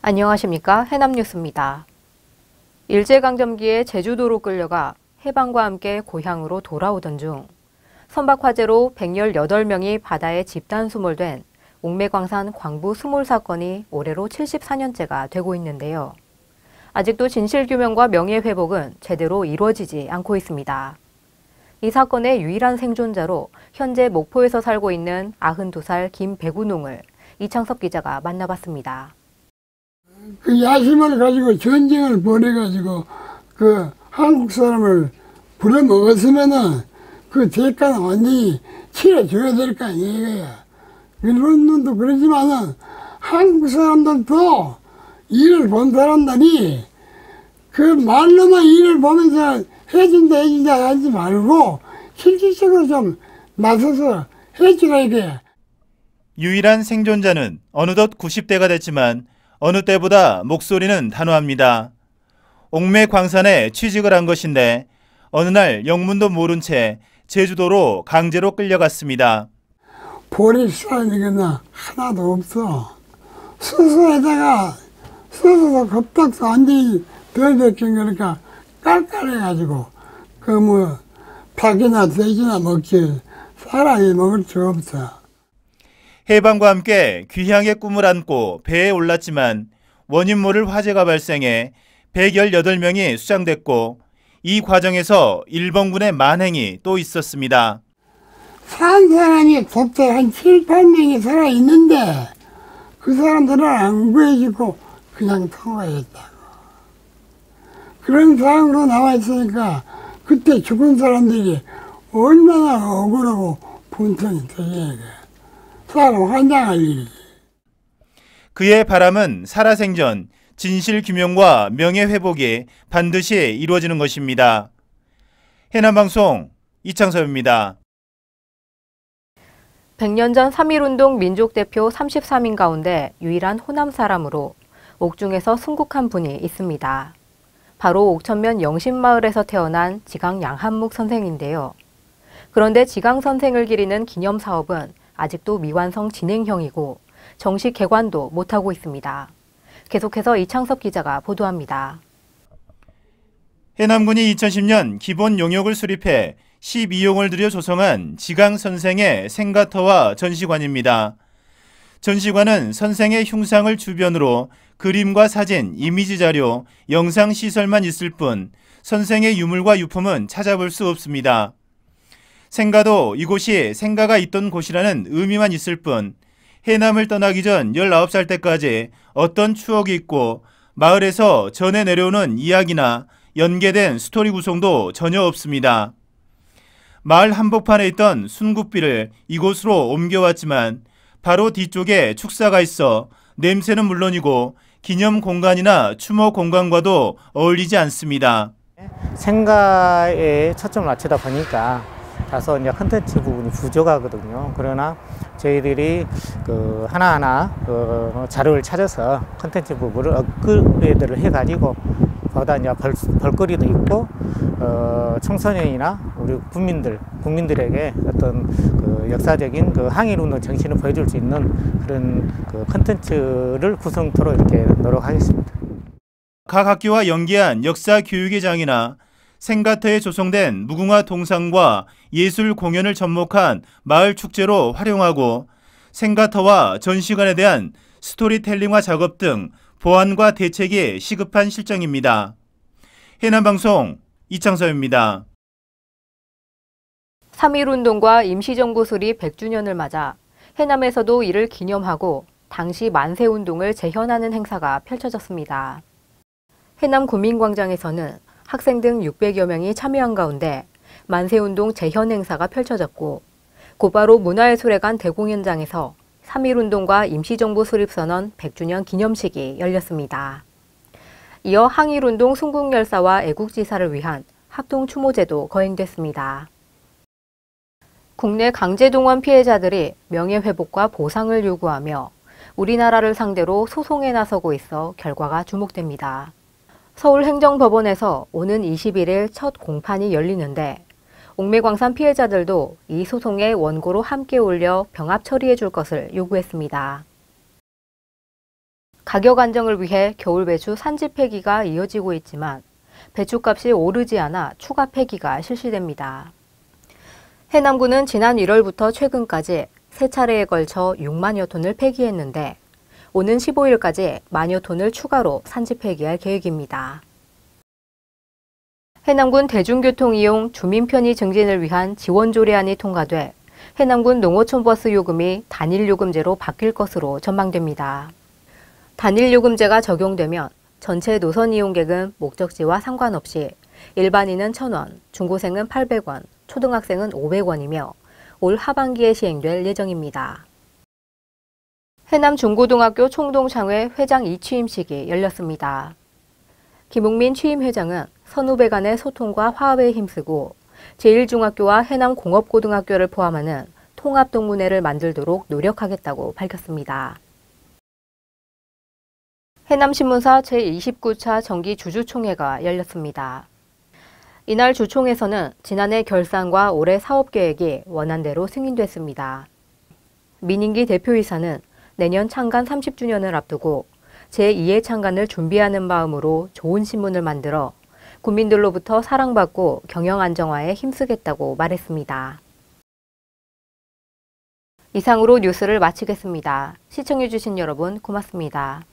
안녕하십니까. 해남뉴스입니다. 일제강점기에 제주도로 끌려가 해방과 함께 고향으로 돌아오던 중 선박 화재로 118명이 바다에 집단 수몰된 옥매광산 광부 수몰 사건이 올해로 74년째가 되고 있는데요. 아직도 진실규명과 명예회복은 제대로 이루어지지 않고 있습니다. 이 사건의 유일한 생존자로 현재 목포에서 살고 있는 92살 김배구농을 이창섭 기자가 만나봤습니다. 그 야심을 가지고 전쟁을 벌여가지고 그 한국 사람을 부려먹었으면은 그 대가는 완전히 치러줘야 될 거 아니에요. 일본도 그러지만은 한국 사람들도 일을 본 사람들이 그 말로만 일을 보면서 해준다 하지 말고 실질적으로 좀 나서서 해주라 이게. 유일한 생존자는 어느덧 90대가 됐지만 어느 때보다 목소리는 단호합니다. 옥매광산에 취직을 한 것인데 어느 날 영문도 모른 채 제주도로 강제로 끌려갔습니다. 보리쌀이거나 하나도 없어. 수소에다가 수소도 겁박도 완전히 덜 데낀 거니까 깔깔해가지고 그 뭐 닭이나 돼지나 먹지 사람이 먹을 수 없어. 해방과 함께 귀향의 꿈을 안고 배에 올랐지만 원인 모를 화재가 발생해 118명이 수장됐고 이 과정에서 일본군의 만행이 또 있었습니다. 산 사람이 도대 한 7, 8명이 살아있는데 그 사람들은 안 구해주고 그냥 통과했다고. 그런 상황으로 나와 있으니까 그때 죽은 사람들이 얼마나 억울하고 분통이 터지니까 사람 환장할 일이지. 그의 바람은 살아생전, 진실규명과 명예회복이 반드시 이루어지는 것입니다. 해남방송 이창섭입니다. 100년 전 3.1운동 민족대표 33인 가운데 유일한 호남 사람으로 옥중에서 순국한 분이 있습니다. 바로 옥천면 영신마을에서 태어난 지강 양한묵 선생인데요. 그런데 지강 선생을 기리는 기념사업은 아직도 미완성 진행형이고 정식 개관도 못하고 있습니다. 계속해서 이창섭 기자가 보도합니다. 해남군이 2010년 기본 용역을 수립해 12용을 들여 조성한 지강 선생의 생가터와 전시관입니다. 전시관은 선생의 흉상을 주변으로 그림과 사진, 이미지 자료, 영상 시설만 있을 뿐 선생의 유물과 유품은 찾아볼 수 없습니다. 생가도 이곳이 생가가 있던 곳이라는 의미만 있을 뿐 해남을 떠나기 전 19살 때까지 어떤 추억이 있고 마을에서 전해 내려오는 이야기나 연계된 스토리 구성도 전혀 없습니다. 마을 한복판에 있던 순국비를 이곳으로 옮겨왔지만 바로 뒤쪽에 축사가 있어 냄새는 물론이고 기념 공간이나 추모 공간과도 어울리지 않습니다. 생가에 초점을 맞추다 보니까 다소 이제 컨텐츠 부분이 부족하거든요. 그러나 저희들이 하나하나 자료를 찾아서 컨텐츠 부분을 업그레이드를 해가지고 보다 이제 볼거리도 있고 청소년이나 우리 국민들에게 어떤 역사적인 항일운동 정신을 보여줄 수 있는 그런 컨텐츠를 구성토록 이렇게 노력하겠습니다. 각 학교와 연계한 역사 교육의 장이나 생가터에 조성된 무궁화 동상과 예술 공연을 접목한 마을 축제로 활용하고 생가터와 전시관에 대한 스토리텔링화 작업 등 보완과 대책이 시급한 실정입니다. 해남방송 이창섭입니다. 3.1운동과 임시정부 수립 100주년을 맞아 해남에서도 이를 기념하고 당시 만세운동을 재현하는 행사가 펼쳐졌습니다. 해남 구민광장에서는 학생 등 600여 명이 참여한 가운데 만세운동 재현 행사가 펼쳐졌고 곧바로 문화예술회관 대공연장에서 3.1운동과 임시정부 수립선언 100주년 기념식이 열렸습니다. 이어 항일운동 순국열사와 애국지사를 위한 합동추모제도 거행됐습니다. 국내 강제동원 피해자들이 명예회복과 보상을 요구하며 우리나라를 상대로 소송에 나서고 있어 결과가 주목됩니다. 서울행정법원에서 오는 21일 첫 공판이 열리는데 옥매광산 피해자들도 이 소송에 원고로 함께 올려 병합 처리해 줄 것을 요구했습니다. 가격 안정을 위해 겨울 배추 산지 폐기가 이어지고 있지만 배추값이 오르지 않아 추가 폐기가 실시됩니다. 해남군은 지난 1월부터 최근까지 3차례에 걸쳐 6만여 톤을 폐기했는데 오는 15일까지 만여 톤을 추가로 산지 폐기할 계획입니다. 해남군 대중교통 이용 주민 편의 증진을 위한 지원 조례안이 통과돼 해남군 농어촌 버스 요금이 단일 요금제로 바뀔 것으로 전망됩니다. 단일 요금제가 적용되면 전체 노선 이용객은 목적지와 상관없이 일반인은 1,000원, 중고생은 800원, 초등학생은 500원이며 올 하반기에 시행될 예정입니다. 해남 중고등학교 총동창회 회장 2취임식이 열렸습니다. 김웅민 취임회장은 선후배 간의 소통과 화합에 힘쓰고 제1중학교와 해남공업고등학교를 포함하는 통합동문회를 만들도록 노력하겠다고 밝혔습니다. 해남신문사 제29차 정기 주주총회가 열렸습니다. 이날 주총에서는 지난해 결산과 올해 사업계획이 원안대로 승인됐습니다. 민인기 대표이사는 내년 창간 30주년을 앞두고 제2의 창간을 준비하는 마음으로 좋은 신문을 만들어 국민들로부터 사랑받고 경영 안정화에 힘쓰겠다고 말했습니다. 이상으로 뉴스를 마치겠습니다. 시청해주신 여러분 고맙습니다.